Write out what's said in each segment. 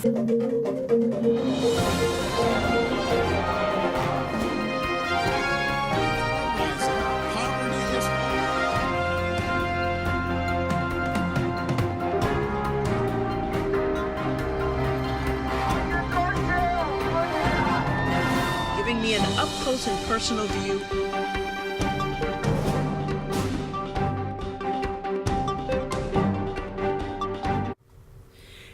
Giving me an up-close and personal view.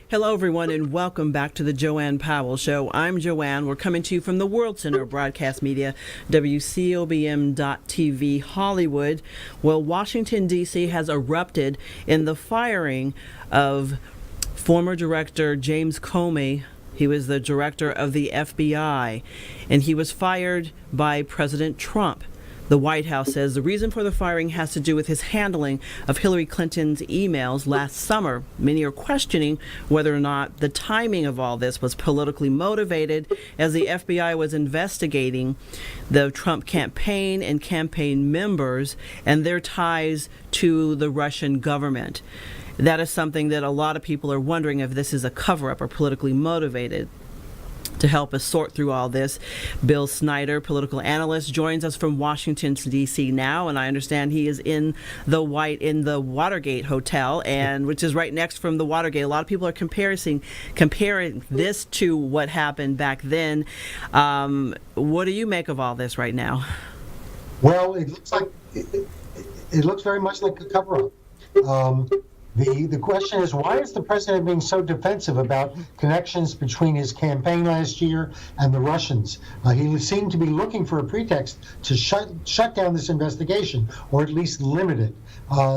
Hello, everyone, and welcome back to the Joanne Powell Show. I'm Joanne. We're coming to you from the World Center of Broadcast Media, WCOBM.TV, Hollywood. Well, Washington, D.C. has erupted in the firing of former director James Comey. He was the director of the FBI, and he was fired by President Trump. The White House says the reason for the firing has to do with his handling of Hillary Clinton's emails last summer. Many are questioning whether or not the timing of all this was politically motivated, as the FBI was investigating the Trump campaign and campaign members and their ties to the Russian government. That is something that a lot of people are wondering if this is a cover-up or politically motivated. To help us sort through all this, Bill Snyder, political analyst, joins us from Washington, D.C. now, and I understand he is in the Watergate Hotel, and which is right next from the Watergate. A lot of people are comparing this to what happened back then. What do you make of all this right now? Well, it looks very much like a cover-up. The question is, why is the president being so defensive about connections between his campaign last year and the Russians? He seemed to be looking for a pretext to shut down this investigation, or at least limit it.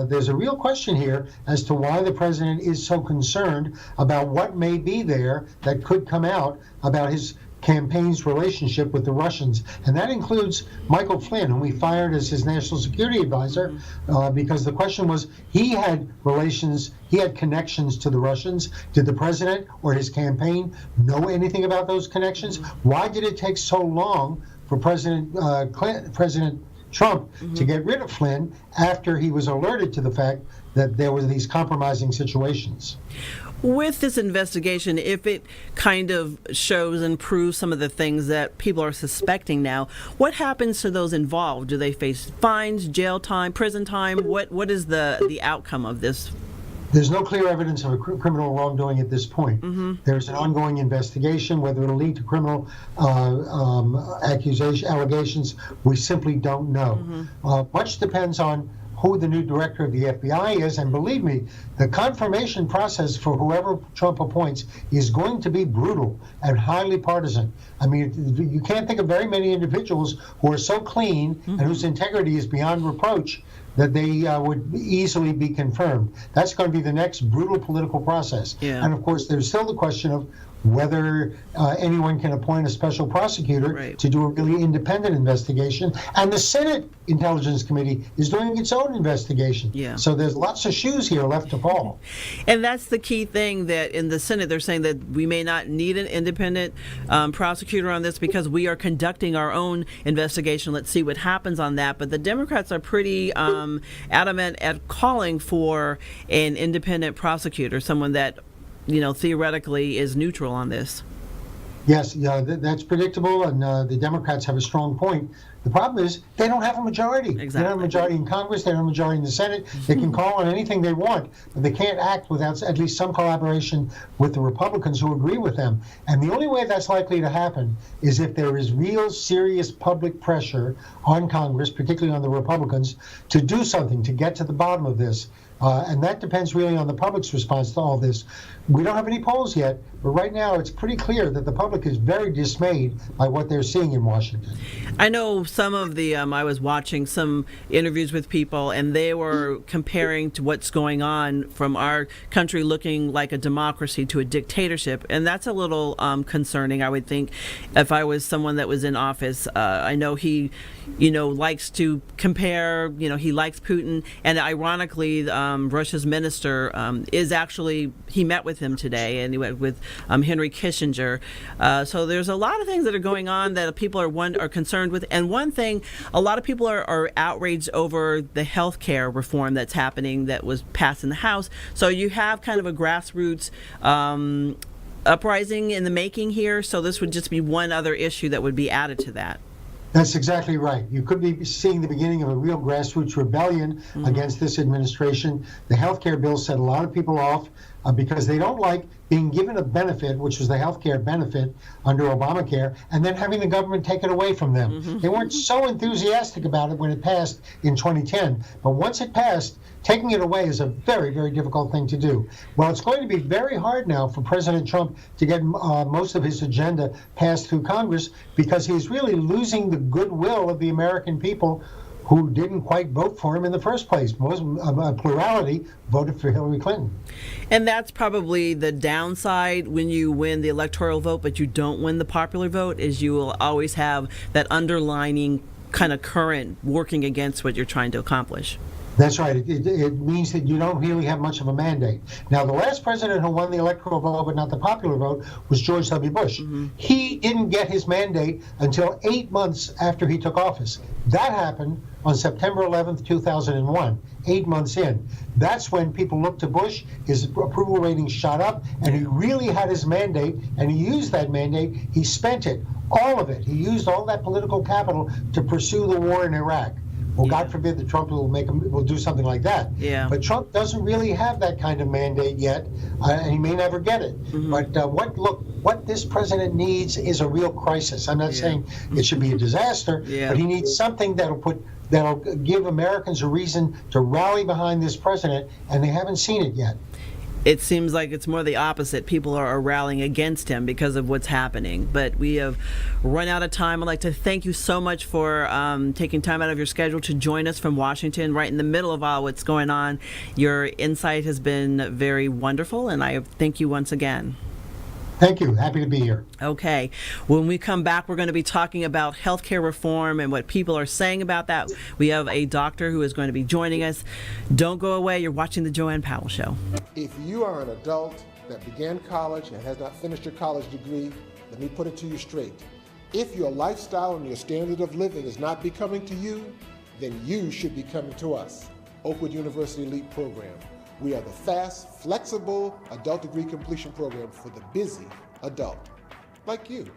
There's a real question here as to why the president is so concerned about what may be there that could come out about his campaign's relationship with the Russians, and that includes Michael Flynn, whom he fired as his national security advisor, because the question was, he had connections to the Russians. Did the president or his campaign know anything about those connections? Why did it take so long for President Trump to get rid of Flynn after he was alerted to the fact that there were these compromising situations? With this investigation, if it kind of shows and proves some of the things that people are suspecting now, what happens to those involved? Do they face fines, jail time, prison time? What is the outcome of this? There's no clear evidence of a criminal wrongdoing at this point. There's an ongoing investigation. Whether it'll lead to criminal allegations, we simply don't know. Much depends on who the new director of the FBI is, and believe me, the confirmation process for whoever Trump appoints is going to be brutal and highly partisan. I mean, you can't think of very many individuals who are so clean and whose integrity is beyond reproach that they would easily be confirmed. That's going to be the next brutal political process. And of course, there's still the question of whether anyone can appoint a special prosecutor to do a really independent investigation. And the Senate Intelligence Committee is doing its own investigation. So there's lots of shoes here left to fall. And that's the key thing, that in the Senate they're saying that we may not need an independent prosecutor on this because we are conducting our own investigation. Let's see what happens on that. But the Democrats are pretty adamant at calling for an independent prosecutor, someone that theoretically is neutral on this. Yes, that's predictable, and the Democrats have a strong point. The problem is they don't have a majority. They don't have a majority in Congress. They don't have a majority in the Senate. They can call on anything they want, but they can't act without at least some collaboration with the Republicans who agree with them. And the only way that's likely to happen is if there is real serious public pressure on Congress, particularly on the Republicans, to do something, to get to the bottom of this. And that depends really on the public's response to all this. We don't have any polls yet, but right now it's pretty clear that the public is very dismayed by what they're seeing in Washington. I know some of the, I was watching some interviews with people, and they were comparing to what's going on from our country looking like a democracy to a dictatorship, and that's a little concerning, I would think, if I was someone that was in office. I know he, likes to compare, he likes Putin, and ironically, Russia's minister is actually, he met with him today, and he went with Henry Kissinger. So there's a lot of things that are going on that people are concerned with. And one thing, a lot of people are outraged over the health care reform that's happening that was passed in the House. So you have kind of a grassroots uprising in the making here, so this would just be one other issue that would be added to that. That's exactly right. You could be seeing the beginning of a real grassroots rebellion against this administration. The health care bill set a lot of people off because they don't like being given a benefit, which was the health care benefit under Obamacare, and then having the government take it away from them. They weren't so enthusiastic about it when it passed in 2010, but once it passed, taking it away is a very, very difficult thing to do. Well, it's going to be very hard now for President Trump to get most of his agenda passed through Congress because he's really losing the goodwill of the American people who didn't quite vote for him in the first place. Most a plurality voted for Hillary Clinton. And that's probably the downside when you win the electoral vote, but you don't win the popular vote, is you will always have that underlining kind of current working against what you're trying to accomplish. That's right. It means that you don't really have much of a mandate. Now, the last president who won the electoral vote but not the popular vote was George W. Bush. He didn't get his mandate until 8 months after he took office. That happened on September 11th, 2001, 8 months in. That's when people looked to Bush, his approval rating shot up, and he really had his mandate, and he used that mandate. He spent it, all of it. He used all that political capital to pursue the war in Iraq. Well, God forbid that Trump will do something like that. Yeah. But Trump doesn't really have that kind of mandate yet, and he may never get it. But what this president needs is a real crisis. I'm not saying it should be a disaster, but he needs something that'll give Americans a reason to rally behind this president, and they haven't seen it yet. It seems like it's more the opposite. People are rallying against him because of what's happening. But we have run out of time. I'd like to thank you so much for taking time out of your schedule to join us from Washington, right in the middle of all what's going on. Your insight has been very wonderful, and I thank you once again. Thank you. Happy to be here. Okay. When we come back, we're going to be talking about healthcare reform and what people are saying about that. We have a doctor who is going to be joining us. Don't go away. You're watching The Joanne Powell Show. If you are an adult that began college and has not finished your college degree, let me put it to you straight. If your lifestyle and your standard of living is not becoming to you, then you should be coming to us, Oakwood University Elite Program. We are the fast, flexible adult degree completion program for the busy adult, like you.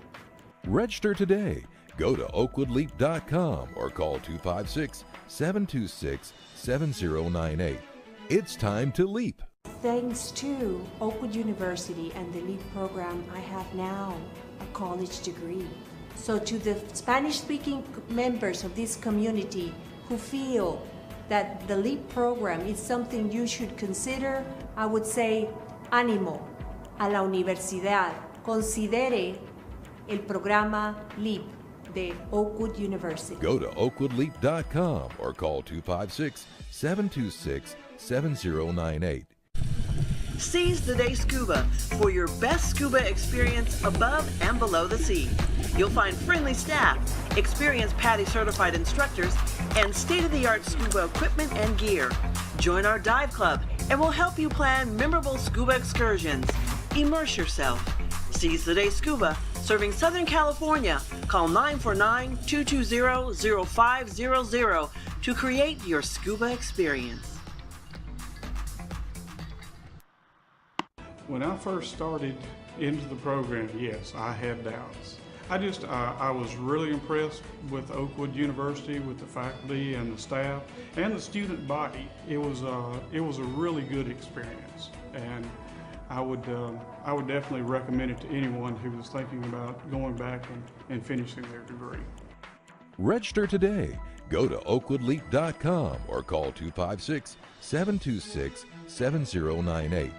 Register today. Go to oakwoodleap.com or call 256-726-7098. It's time to leap. Thanks to Oakwood University and the LEAP program, I have now a college degree. So to the Spanish-speaking members of this community who feel that the LEAP program is something you should consider, I would say, ánimo a la universidad. Considere el programa LEAP de Oakwood University. Go to oakwoodleap.com or call 256-726-7098. Seize the day scuba for your best scuba experience above and below the sea. You'll find friendly staff, experienced PADI certified instructors, and state-of-the-art scuba equipment and gear. Join our dive club and we'll help you plan memorable scuba excursions. Immerse yourself. Seize the day scuba, serving Southern California. Call 949-220-0500 to create your scuba experience. When I first started into the program, yes, I had doubts. I was really impressed with Oakwood University, with the faculty and the staff and the student body. It was a really good experience, and I would definitely recommend it to anyone who was thinking about going back and finishing their degree. Register today. Go to oakwoodleap.com or call 256-726-7098.